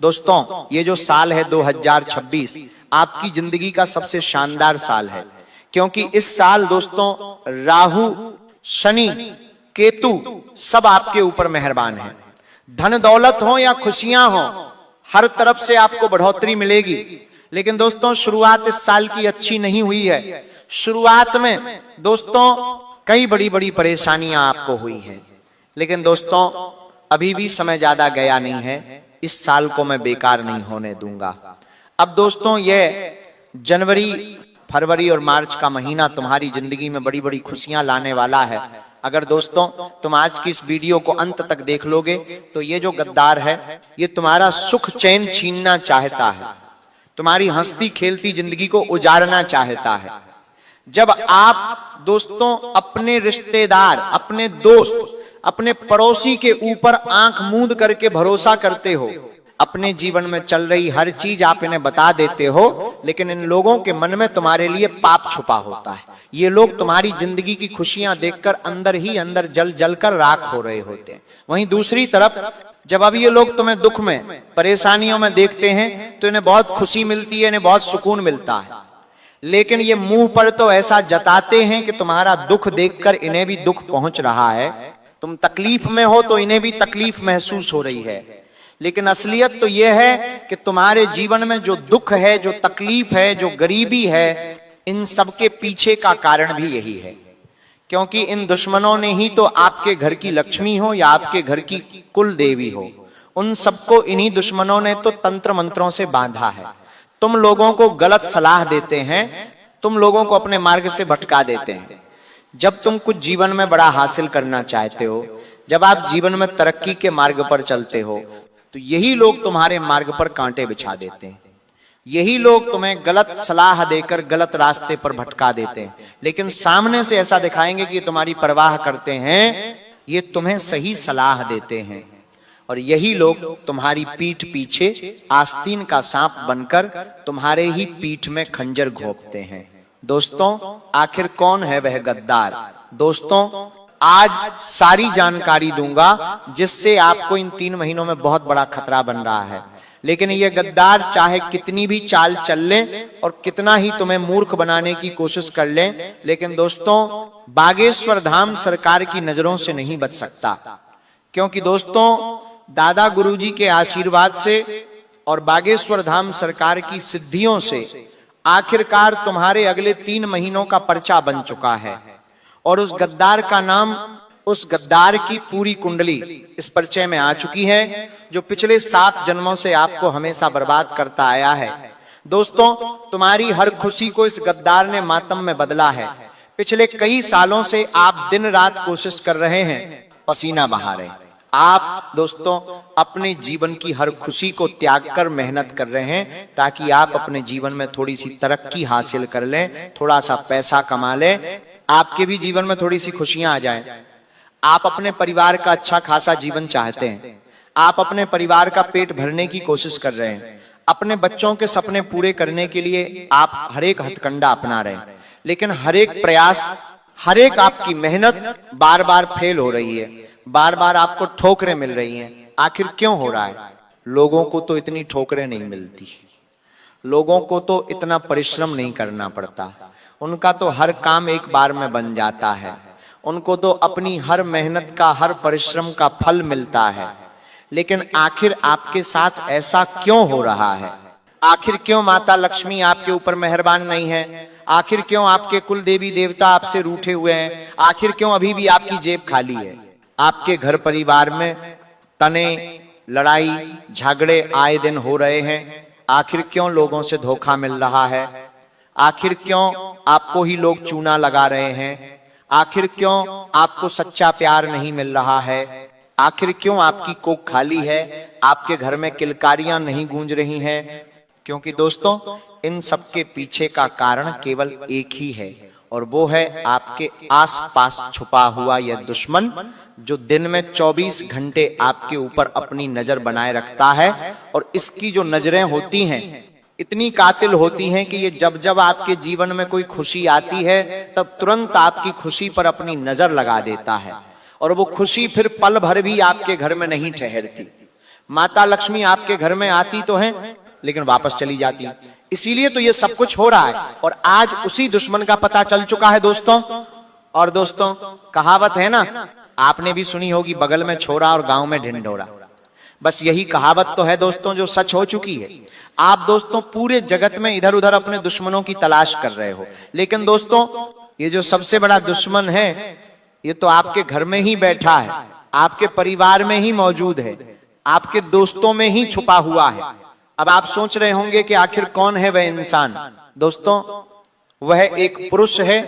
दोस्तों ये जो साल है 2026 आपकी जिंदगी का सबसे शानदार साल है, क्योंकि इस साल दोस्तों राहु, शनि, केतु सब आपके ऊपर मेहरबान है। धन दौलत हो या खुशियां हो, हर तरफ से आपको बढ़ोतरी मिलेगी। लेकिन दोस्तों शुरुआत इस साल की अच्छी नहीं हुई है। शुरुआत में दोस्तों कई बड़ी बड़ी परेशानियां आपको हुई हैं, लेकिन दोस्तों अभी भी समय ज्यादा गया नहीं है। इस साल को मैं बेकार नहीं होने दूंगा। अब दोस्तों ये जनवरी, फरवरी और मार्च का महीना तुम्हारी जिंदगी में बड़ी बड़ी खुशियां लाने वाला है। अगर दोस्तों तुम आज की इस वीडियो को अंत तक देख लोगे तो ये जो गद्दार है ये तुम्हारा सुख चैन छीनना चाहता है, तुम्हारी हंसती खेलती जिंदगी को उजाड़ना चाहता है। जब आप दोस्तों अपने रिश्तेदार, अपने दोस्त, अपने पड़ोसी के ऊपर आंख मूंद करके भरोसा करते हो, अपने जीवन में चल रही हर चीज आप इन्हें बता देते हो, लेकिन इन लोगों के मन में तुम्हारे लिए पाप छुपा होता है। ये लोग तुम्हारी जिंदगी की खुशियां देखकर अंदर ही अंदर जल जल कर राख हो रहे होते हैं। वहीं दूसरी तरफ जब अब ये लोग तुम्हें दुख में, परेशानियों में देखते हैं तो इन्हें बहुत खुशी मिलती है, इन्हें बहुत सुकून मिलता है। लेकिन ये मुंह पर तो ऐसा जताते हैं कि तुम्हारा दुख देखकर इन्हें भी दुख पहुंच रहा है, तुम तकलीफ में हो तो इन्हें भी तकलीफ महसूस हो रही है। लेकिन असलियत तो यह है कि तुम्हारे जीवन में जो दुख है, जो तकलीफ है, जो गरीबी है, इन सबके पीछे का कारण भी यही है, क्योंकि इन दुश्मनों ने ही तो आपके घर की लक्ष्मी हो या आपके घर की कुल देवी हो, उन सबको इन्हीं दुश्मनों ने तो तंत्र मंत्रों से बांधा है। तुम लोगों को गलत सलाह देते हैं, तुम लोगों को अपने मार्ग से भटका देते हैं। जब तुम कुछ जीवन में बड़ा हासिल करना चाहते हो, जब आप जीवन में तरक्की के मार्ग पर चलते हो, तो यही लोग तुम्हारे मार्ग पर कांटे बिछा देते हैं। यही लोग तुम्हें गलत सलाह देकर गलत रास्ते पर भटका देते हैं, लेकिन सामने से ऐसा दिखाएंगे कि ये तुम्हारी परवाह करते हैं, ये तुम्हें सही सलाह देते हैं। और यही लोग तुम्हारी पीठ पीछे आस्तीन का सांप बनकर तुम्हारे ही पीठ में खंजर घोंपते हैं। दोस्तों आखिर कौन है वह गद्दार? दोस्तों आज सारी जानकारी दूंगा जिससे आपको इन 3 महीनों में बहुत बड़ा खतरा बन रहा है। लेकिन ये गद्दार चाहे कितनी भी चाल चल लें और कितना ही तुम्हें मूर्ख बनाने की कोशिश कर लें, लेकिन दोस्तों बागेश्वर धाम सरकार की नजरों से नहीं बच सकता, क्योंकि दोस्तों दादा गुरुजी के आशीर्वाद से और बागेश्वर धाम सरकार की सिद्धियों से आखिरकार तुम्हारे अगले 3 महीनों का पर्चा बन चुका है। और उस गद्दार का नाम, उस गद्दार की पूरी कुंडली इस पर्चे में आ चुकी है, जो पिछले 7 जन्मों से आपको हमेशा बर्बाद करता आया है। दोस्तों तुम्हारी हर खुशी को इस गद्दार ने मातम में बदला है। पिछले कई सालों से आप दिन रात कोशिश कर रहे हैं, पसीना बहा रहे हैं। आप दोस्तों अपने जीवन की हर खुशी को त्याग कर मेहनत कर रहे हैं, ताकि आप अपने जीवन में थोड़ी सी तरक्की हासिल कर लें, थोड़ा सा पैसा कमा लें, आपके भी जीवन में थोड़ी सी खुशियां आ जाएं। आप अपने परिवार का अच्छा खासा जीवन चाहते हैं, आप अपने परिवार का पेट भरने की कोशिश कर रहे हैं, अपने बच्चों के सपने पूरे करने के लिए आप हर एक हथकंडा अपना रहे हैं, लेकिन हर एक प्रयास, हर एक आपकी मेहनत बार बार फेल हो रही है, बार बार आपको ठोकरें मिल रही हैं। आखिर क्यों हो रहा है? लोगों को तो इतनी ठोकरें नहीं मिलती, लोगों को तो इतना परिश्रम नहीं करना पड़ता, उनका तो हर काम एक बार में बन जाता है, उनको तो अपनी हर मेहनत का, हर परिश्रम का फल मिलता है। लेकिन आखिर आपके साथ ऐसा क्यों हो रहा है? आखिर क्यों माता लक्ष्मी आपके ऊपर मेहरबान नहीं है? आखिर क्यों आपके कुल देवी देवता आपसे रूठे हुए हैं? आखिर क्यों अभी भी आपकी जेब खाली है? आपके घर परिवार में तने, लड़ाई झगड़े आए दिन हो रहे हैं। आखिर क्यों लोगों से धोखा मिल रहा है? आखिर क्यों आपको ही लोग चूना लगा रहे हैं? आखिर क्यों आपको सच्चा प्यार नहीं मिल रहा है? आखिर क्यों आपकी कोख खाली है? आपके घर में किलकारियां नहीं गूंज रही हैं? क्योंकि दोस्तों इन सबके पीछे का कारण केवल एक ही है, और वो है आपके आसपास छुपा हुआ यह दुश्मन, जो दिन में 24 घंटे आपके ऊपर अपनी नजर बनाए रखता है। और इसकी जो नजरें होती हैं इतनी कातिल होती हैं कि ये जब जब आपके जीवन में कोई खुशी आती है तब तुरंत आपकी खुशी पर अपनी नजर लगा देता है, और वो खुशी फिर पल भर भी आपके घर में नहीं ठहरती। माता लक्ष्मी आपके घर में आती तो हैं लेकिन वापस चली जाती। इसीलिए तो ये सब कुछ हो रहा है, और आज उसी दुश्मन का पता चल चुका है दोस्तों। और दोस्तों कहावत है ना, आपने भी सुनी होगी, बगल में छोरा और गांव में ढिंढोरा। बस यही कहावत तो है दोस्तों जो सच हो चुकी है। आप दोस्तों पूरे जगत में इधर उधर अपने दुश्मनों की तलाश कर रहे हो, लेकिन दोस्तों ये जो सबसे बड़ा दुश्मन है ये तो आपके घर में ही बैठा है, आपके परिवार में ही मौजूद है, आपके दोस्तों में ही छुपा हुआ है। अब आप सोच रहे होंगे कि आखिर कौन है वह इंसान? दोस्तों वह एक पुरुष है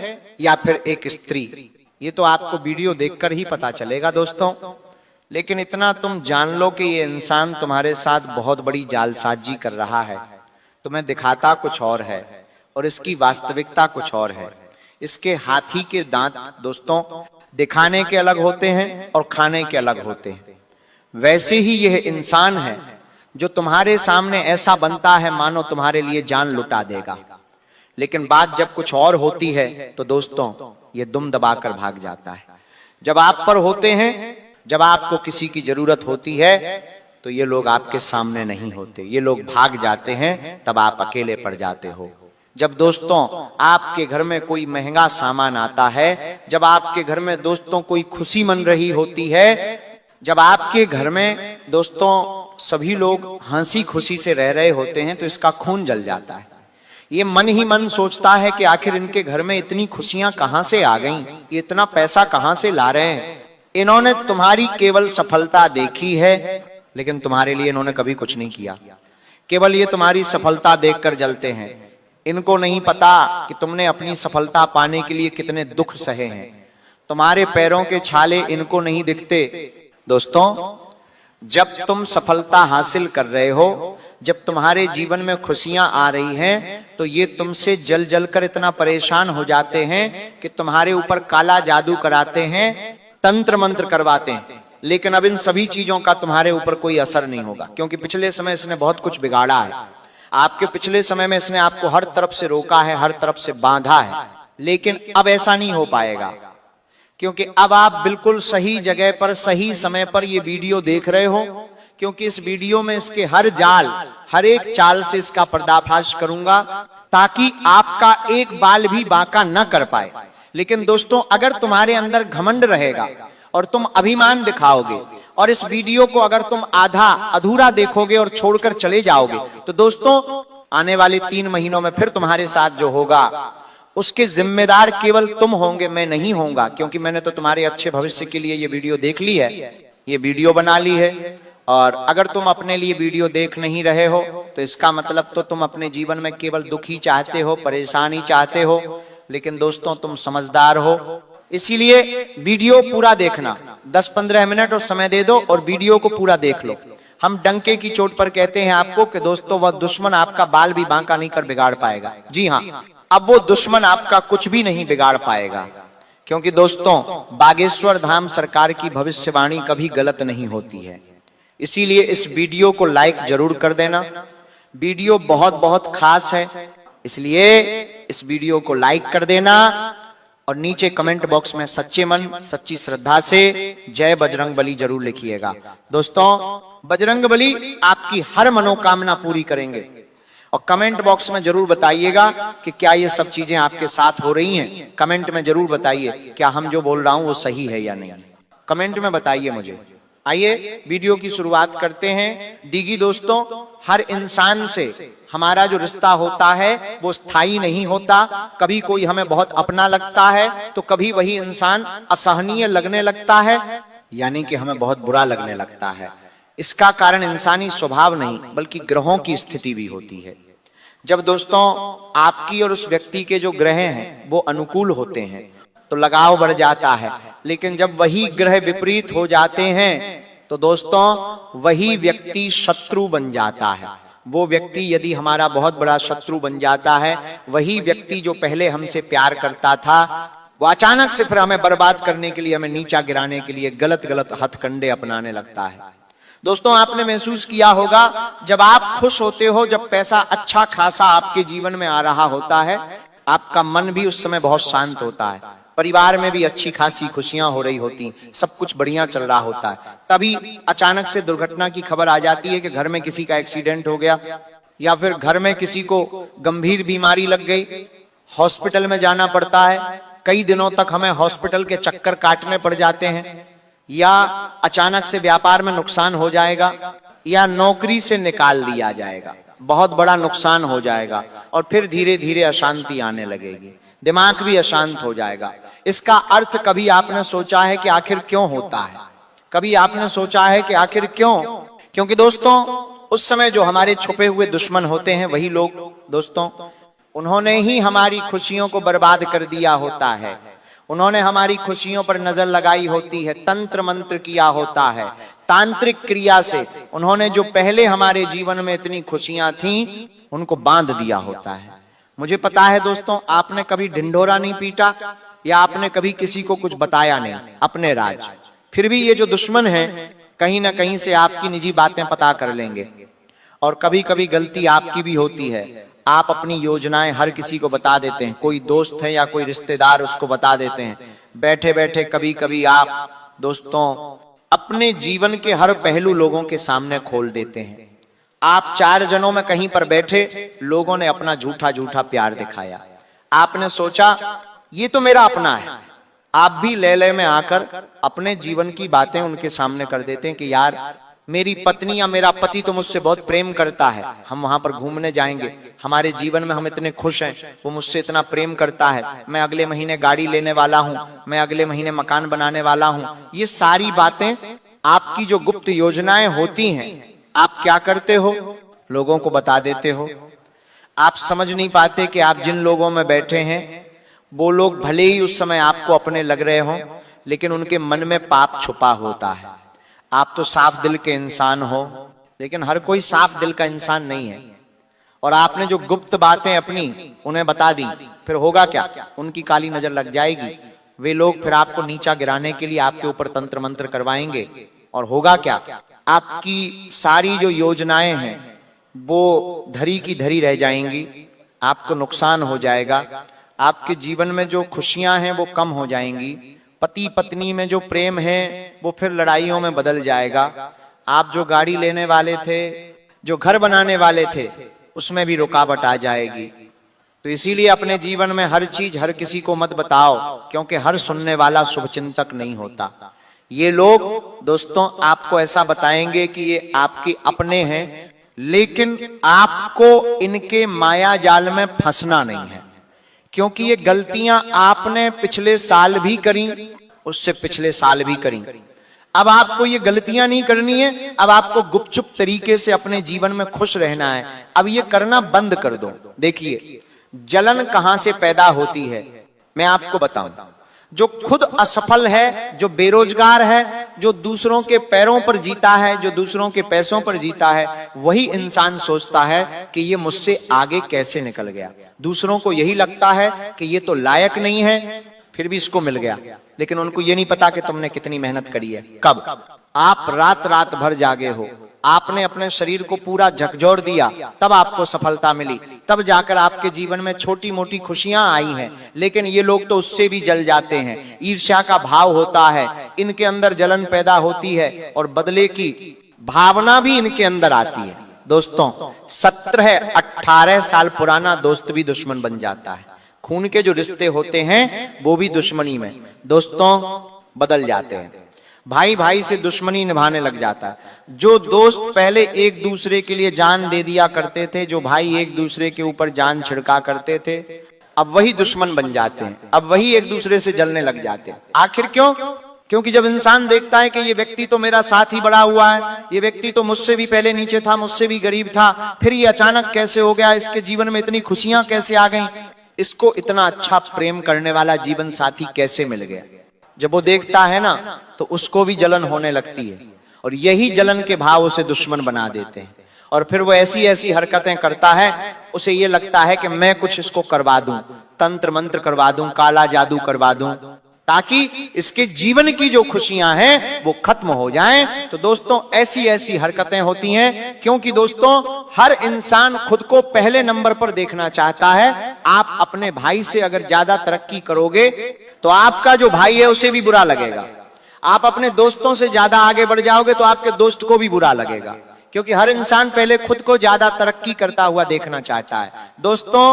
या फिर एक स्त्री, ये तो आपको वीडियो देखकर ही पता चलेगा दोस्तों। लेकिन इतना तुम जान लो कि ये इंसान तुम्हारे साथ बहुत बड़ी जालसाजी कर रहा है। तुम्हें दिखाता कुछ और है और इसकी वास्तविकता कुछ और है। इसके हाथी के दांत दोस्तों दिखाने के अलग होते हैं और खाने के अलग होते हैं। वैसे ही यह इंसान है जो तुम्हारे सामने ऐसा बनता है मानो तुम्हारे लिए जान लुटा देगा, लेकिन बात जब कुछ और होती है तो दोस्तों ये दुम दबाकर भाग जाता है। जब आप पर होते हैं, जब आपको किसी की जरूरत होती है तो ये लोग आपके सामने नहीं होते, ये लोग भाग जाते हैं, तब आप अकेले पड़ जाते हो। जब दोस्तों आपके घर में कोई महंगा सामान आता है, जब आपके घर में दोस्तों कोई खुशी मन रही होती है, जब आपके घर में दोस्तों सभी लोग हंसी खुशी से रह रहे होते हैं, तो इसका खून जल जाता है। ये मन ही मन सोचता है कि आखिर इनके घर में इतनी खुशियां कहां से आ गईं, ये इतना पैसा कहां से ला रहे हैं। इन्होंने तुम्हारी केवल सफलता देखी है, लेकिन तुम्हारे लिए इन्होंने कभी कुछ नहीं किया। केवल ये तुम्हारी सफलता देखकर जलते हैं। इनको नहीं पता कि तुमने अपनी सफलता पाने के लिए कितने दुख सहे हैं। तुम्हारे पैरों के छाले इनको नहीं दिखते। दोस्तों जब तुम सफलता हासिल कर रहे हो, जब तुम्हारे जीवन में खुशियां आ रही हैं, तो ये तुमसे जल जल कर इतना परेशान हो जाते हैं कि तुम्हारे ऊपर काला जादू कराते हैं, तंत्र मंत्र करवाते हैं। लेकिन अब इन सभी चीजों का तुम्हारे ऊपर कोई असर नहीं होगा, क्योंकि पिछले समय इसने बहुत कुछ बिगाड़ा है। आपके पिछले समय में इसने आपको हर तरफ से रोका है, हर तरफ से बांधा है। लेकिन अब ऐसा नहीं हो पाएगा, क्योंकि अब आप बिल्कुल सही जगह पर सही समय पर ये वीडियो देख रहे हो, क्योंकि इस वीडियो में इसके हर जाल, हर एक चाल से इसका पर्दाफाश करूंगा, ताकि आपका एक बाल भी बांका न कर पाए। लेकिन दोस्तों अगर तुम्हारे अंदर घमंड रहेगा और तुम अभिमान दिखाओगे, और इस वीडियो को अगर तुम आधा अधूरा देखोगे और छोड़कर चले जाओगे, तो दोस्तों आने वाले 3 महीनों में फिर तुम्हारे साथ जो होगा उसके जिम्मेदार केवल तुम होंगे, मैं नहीं होऊंगा। क्योंकि मैंने तो तुम्हारे अच्छे भविष्य के लिए ये वीडियो देख ली है, ये वीडियो बना ली है। और अगर तुम अपने लिए वीडियो देख नहीं रहे हो तो इसका मतलब तो तुम अपने जीवन में केवल दुख ही चाहते हो, परेशानी चाहते हो। लेकिन दोस्तों तुम समझदार हो, इसीलिए वीडियो पूरा देखना। 10-15 मिनट और समय दे दो और वीडियो को पूरा देख लो। हम डंके की चोट पर कहते हैं आपको कि दोस्तों वह दुश्मन आपका बाल भी बांका नहीं कर बिगाड़ पाएगा। जी हाँ, अब वो दुश्मन आपका कुछ भी नहीं बिगाड़ पाएगा, क्योंकि दोस्तों बागेश्वर धाम सरकार की भविष्यवाणी कभी गलत नहीं होती है। इसीलिए इस वीडियो को लाइक जरूर कर देना। वीडियो बहुत बहुत खास है, इसलिए इस वीडियो को लाइक कर देना और नीचे कमेंट बॉक्स में सच्चे मन सच्ची श्रद्धा से जय बजरंगबली जरूर लिखिएगा। दोस्तों बजरंगबली आपकी हर मनोकामना पूरी करेंगे। और कमेंट बॉक्स में जरूर बताइएगा कि क्या ये सब चीजें आपके साथ हो रही हैं। कमेंट में जरूर बताइए क्या हम जो बोल रहा हूं वो सही है या नहीं। कमेंट में बताइए मुझे। आइए वीडियो की शुरुआत करते हैं। दीगी दोस्तों, हर इंसान से हमारा जो रिश्ता होता है वो स्थायी नहीं होता। कभी कोई हमें बहुत अपना लगता है तो कभी वही इंसान असहनीय लगने लगता है, यानी कि हमें बहुत बुरा लगने लगता है। इसका कारण इंसानी स्वभाव नहीं बल्कि ग्रहों की स्थिति भी होती है। जब दोस्तों आपकी और उस व्यक्ति के जो ग्रह हैं वो अनुकूल होते हैं तो लगाव बढ़ जाता है। लेकिन जब वही ग्रह विपरीत हो जाते हैं तो दोस्तों वही व्यक्ति शत्रु बन जाता है। वो व्यक्ति यदि हमारा बहुत बड़ा शत्रु बन जाता है, वही व्यक्ति जो पहले हमसे प्यार करता था, वो अचानक से फिर हमें बर्बाद करने के लिए, हमें नीचा गिराने के लिए गलत गलत हथकंडे अपनाने लगता है। दोस्तों आपने महसूस किया होगा, जब आप खुश होते हो, जब पैसा अच्छा खासा आपके जीवन में आ रहा होता है, आपका मन भी उस समय बहुत शांत होता है, परिवार में भी अच्छी खासी खुशियां हो रही होती, सब कुछ बढ़िया चल रहा होता है। तभी अचानक से दुर्घटना की खबर आ जाती है कि घर में किसी का एक्सीडेंट हो गया, या फिर घर में किसी को गंभीर बीमारी लग गई, हॉस्पिटल में जाना पड़ता है, कई दिनों तक हमें हॉस्पिटल के चक्कर काटने पड़ जाते हैं, या अचानक से व्यापार में नुकसान हो जाएगा, या नौकरी से निकाल दिया जाएगा, बहुत बड़ा नुकसान हो जाएगा, और फिर धीरे धीरे अशांति आने लगेगी, दिमाग भी अशांत हो जाएगा। इसका अर्थ कभी आपने सोचा है कि आखिर क्यों होता है? कभी आपने सोचा है कि आखिर क्यों? क्योंकि दोस्तों उस समय जो हमारे छुपे हुए दुश्मन होते हैं, वही लोग दोस्तों, उन्होंने ही हमारी खुशियों को बर्बाद कर दिया होता है। उन्होंने हमारी खुशियों पर नजर लगाई होती है, तंत्र मंत्र किया होता है, तांत्रिक क्रिया से उन्होंने जो पहले हमारे जीवन में इतनी खुशियां थीं, उनको बांध दिया होता है। मुझे पता है दोस्तों, आपने कभी ढिंढोरा नहीं पीटा, या आपने कभी किसी को कुछ बताया नहीं अपने राज, फिर भी ये जो दुश्मन है कहीं ना कहीं से आपकी निजी बातें पता कर लेंगे। और कभी कभी गलती आपकी भी होती है, आप अपनी योजनाएं हर किसी को बता देते हैं, कोई दोस्त है या कोई रिश्तेदार, उसको बता देते हैं। बैठे बैठे कभी कभी आप दोस्तों अपने जीवन के हर पहलू लोगों के सामने खोल देते हैं। आप 4 जनों में कहीं पर बैठे, लोगों ने अपना झूठा झूठा प्यार दिखाया, आपने सोचा ये तो मेरा अपना है, आप भी ले में आकर अपने जीवन की बातें उनके सामने कर देते हैं कि यार मेरी पत्नी या मेरा पति तो मुझसे बहुत प्रेम करता है, हम वहां पर घूमने जाएंगे, हमारे जीवन में हम इतने खुश हैं, वो मुझसे इतना प्रेम करता है, मैं अगले महीने गाड़ी लेने वाला हूं, मैं अगले महीने मकान बनाने वाला हूं। ये सारी बातें आपकी जो गुप्त योजनाएं होती हैं, आप क्या करते हो? लोगों को बता देते हो। आप समझ नहीं पाते कि आप जिन लोगों में बैठे हैं, वो लोग भले ही उस समय आपको अपने लग रहे हों, लेकिन उनके मन में पाप छुपा होता है। आप तो साफ दिल के इंसान हो, लेकिन हर कोई साफ दिल का इंसान नहीं है। और आपने जो गुप्त बातें अपनी उन्हें बता दी, फिर होगा क्या? उनकी काली नजर लग जाएगी, वे लोग फिर आपको नीचा गिराने के लिए आपके ऊपर तंत्र मंत्र करवाएंगे, और होगा क्या? आपकी सारी जो योजनाएं हैं वो धरी की धरी रह जाएंगी, आपको नुकसान हो जाएगा, आपके जीवन में जो खुशियां हैं वो कम हो जाएंगी, पति पत्नी में जो प्रेम है वो फिर लड़ाइयों में बदल जाएगा, आप जो गाड़ी लेने वाले थे, जो घर बनाने वाले थे, उसमें भी रुकावट आ जाएगी। तो इसीलिए अपने जीवन में हर चीज हर किसी को मत बताओ, क्योंकि हर सुनने वाला शुभचिंतक नहीं होता। ये लोग दोस्तों आपको ऐसा बताएंगे कि ये आपके अपने हैं, लेकिन आपको इनके माया जाल में फंसना नहीं है, क्योंकि ये गलतियां आपने पिछले साल भी करी, उससे पिछले साल भी करी। अब आपको ये गलतियां नहीं करनी है, अब आपको गुपचुप तरीके से अपने जीवन में खुश रहना है। अब ये करना बंद कर दो। देखिए जलन कहां से पैदा होती है, मैं आपको बताऊं। जो खुद असफल है, जो बेरोजगार है, जो दूसरों के पैरों पर जीता है, जो दूसरों के पैसों पर जीता है, वही इंसान सोचता है कि ये मुझसे आगे कैसे निकल गया। दूसरों को यही लगता है कि ये तो लायक नहीं है, फिर भी इसको मिल गया। लेकिन उनको ये नहीं पता कि तुमने कितनी मेहनत करी है। कब? आप रात रात भर जागे हो, आपने अपने शरीर को पूरा झकझोर दिया, तब आपको सफलता मिली, तब जाकर आपके जीवन में छोटी मोटी खुशियां आई हैं। लेकिन ये लोग तो उससे भी जल जाते हैं, ईर्ष्या का भाव होता है, इनके अंदर जलन पैदा होती है और बदले की भावना भी इनके अंदर आती है। दोस्तों 17-18 साल पुराना दोस्त भी दुश्मन बन जाता है। खून के जो रिश्ते होते हैं वो भी दुश्मनी में दोस्तों बदल जाते हैं। भाई भाई से दुश्मनी निभाने लग जाता है। जो दोस्त पहले एक दूसरे के लिए जान दे दिया करते थे, जो भाई एक दूसरे के ऊपर जान छिड़का करते थे, अब वही दुश्मन बन जाते हैं, अब वही एक दूसरे से जलने लग जाते हैं। आखिर क्यों? क्योंकि जब इंसान देखता है कि ये व्यक्ति तो मेरा साथ ही बड़ा हुआ है, ये व्यक्ति तो मुझसे भी पहले नीचे था, मुझसे भी गरीब था, फिर ये अचानक कैसे हो गया, इसके जीवन में इतनी खुशियां कैसे आ गई, इसको इतना अच्छा प्रेम करने वाला जीवन साथी कैसे मिल गया। जब वो देखता है ना तो उसको भी जलन होने लगती है, और यही जलन के भाव उसे दुश्मन बना देते हैं, और फिर वो ऐसी ऐसी हरकतें करता है, उसे ये लगता है कि मैं कुछ इसको करवा दूं, तंत्र मंत्र करवा दूं, काला जादू करवा दूं, ताकि इसके जीवन की जो खुशियां हैं वो खत्म हो जाएं। तो दोस्तों ऐसी ऐसी हरकतें होती हैं, क्योंकि दोस्तों हर इंसान खुद को पहले नंबर पर देखना चाहता है। आप अपने भाई से अगर ज्यादा तरक्की करोगे तो आपका जो भाई है उसे भी बुरा लगेगा। आप अपने दोस्तों से ज्यादा आगे बढ़ जाओगे तो आपके दोस्त को भी बुरा लगेगा, क्योंकि हर इंसान पहले खुद को ज्यादा तरक्की करता हुआ देखना चाहता है। दोस्तों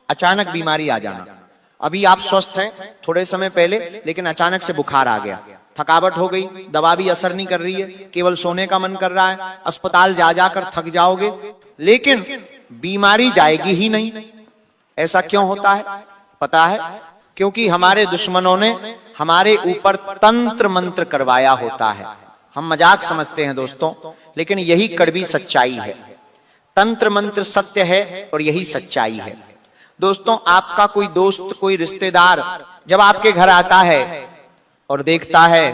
अचानक बीमारी आ जाना, अभी आप स्वस्थ हैं थोड़े समय पहले, लेकिन अचानक से बुखार आ गया, थकावट हो गई, दवा भी असर नहीं कर रही है, केवल सोने का मन कर रहा है, अस्पताल जा जाकर थक जाओगे, लेकिन बीमारी जाएगी ही नहीं। ऐसा क्यों होता है पता है? क्योंकि हमारे दुश्मनों ने हमारे ऊपर तंत्र मंत्र करवाया होता है। हम मजाक समझते हैं दोस्तों, लेकिन यही कड़वी सच्चाई है। तंत्र मंत्र सत्य है और यही सच्चाई है। दोस्तों आपका कोई दोस्त, कोई रिश्तेदार जब आपके घर आता है और देखता है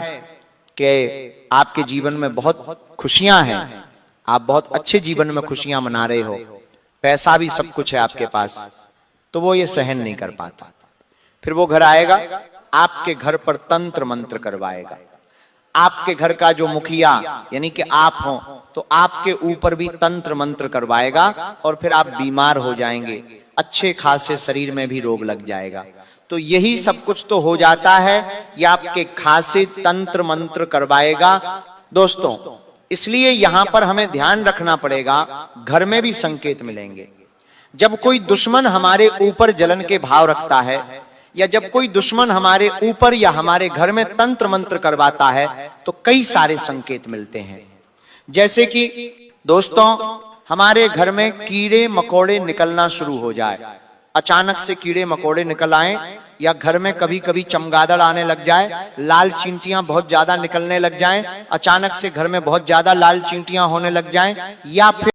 कि आपके जीवन में बहुत खुशियां हैं, आप बहुत अच्छे जीवन में खुशियां मना रहे हो, पैसा भी सब कुछ है आपके पास, तो वो ये सहन नहीं कर पाता। फिर वो घर आएगा, आपके घर पर तंत्र मंत्र करवाएगा। आपके घर का जो मुखिया यानी कि आप हो तो आपके ऊपर भी तंत्र मंत्र करवाएगा, और फिर आप बीमार हो जाएंगे, अच्छे खासे शरीर में भी रोग लग जाएगा। तो यही सब कुछ तो हो जाता है, ये आपके खासे तंत्र मंत्र करवाएगा। दोस्तों इसलिए यहां पर हमें ध्यान रखना पड़ेगा, घर में भी संकेत मिलेंगे। जब कोई दुश्मन हमारे ऊपर जलन के भाव रखता है, या जब कोई दुश्मन हमारे ऊपर या हमारे घर में तंत्र मंत्र करवाता है, तो कई सारे संकेत मिलते हैं। जैसे कि दोस्तों हमारे घर में कीड़े मकोड़े निकलना शुरू हो जाए, अचानक से कीड़े मकोड़े निकल आए, या घर में कभी कभी चमगादड़ आने लग जाए, लाल चींटियां बहुत ज्यादा निकलने लग जाएं, अचानक से घर में बहुत ज्यादा लाल चींटियां होने लग जाएं, या फिर